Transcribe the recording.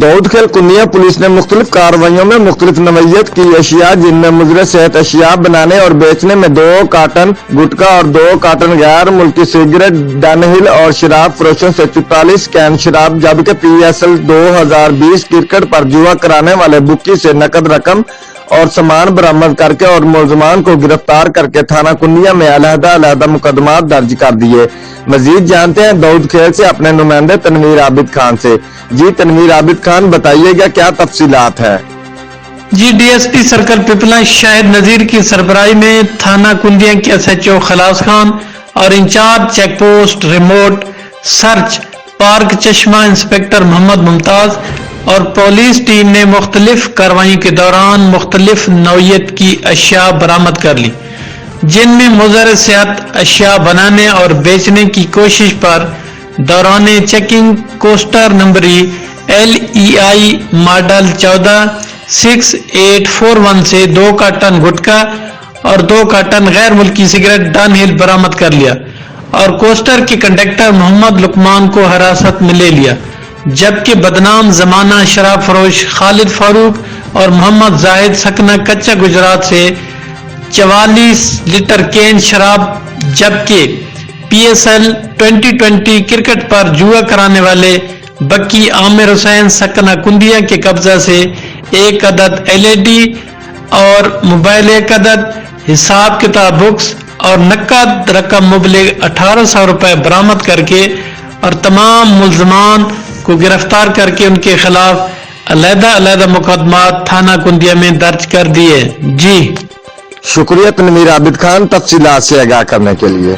دودھ کھیل کنیا پولیس نے مختلف کارروائیوں میں مختلف نوعیت کی اشیاء جن میں مضر صحت اشیاء بنانے اور بیچنے میں 2 کارٹن گٹکا اور 2 کارٹن غیر ملکی سگریٹ ڈنہل اور شراب فروشوں سے 44 کین شراب جبکہ PSL 2020 کرکٹ پر جوا کرانے والے بکی سے نقد رقم اور سامان برآمد کر کے اور ملزمان کو گرفتار کر کے تھانہ کنیا میں علیحدہ مقدمات درج کر دیے۔ مزید جانتے ہیں دودھ کھیل سے اپنے نمائندے تنویر عابد خان سے۔ جی تنویر عابد خان بتائیے گا کیا تفصیلات ہے؟ جی DSP سرکل پیپلا شاہد نذیر کی سربراہی میں تھانہ کندیا کے SHO خلاص خان اور incharge check post remote search park چشمہ انسپکٹر محمد ممتاز اور پولیس ٹیم نے مختلف کارروائیوں کے دوران مختلف نوعیت کی اشیاء برآمد کر لی، جن میں مضر صحت اشیاء بنانے اور بیچنے کی کوشش پر دوران چیکنگ کوسٹر نمبری LEI ماڈل 146841 سے 2 کارٹن گٹکا اور 2 کارٹن غیر ملکی سگریٹ ڈنہل برآمد کر لیا اور کوسٹر کے کنڈکٹر محمد لقمان کو حراست میں لے لیا، جبکہ بدنام زمانہ شراب فروش خالد فاروق اور محمد زاہد سکنہ کچا گجرات سے 44 لیٹر کین شراب، جبکہ PSL 2020 کرکٹ پر جوا کرانے والے بکی عامر حسین سکنہ کندیا کے قبضہ سے 1 عدد LED اور موبائل 1 عدد، حساب کتاب بکس اور نقد رقم مبلغ 1800 روپے برآمد کر کے اور تمام ملزمان کو گرفتار کر کے ان کے خلاف علیحدہ مقدمات تھانہ کندیا میں درج کر دیے۔ جی شکریہ تنویر عابد خان تفصیلات سے آگاہ کرنے کے لیے۔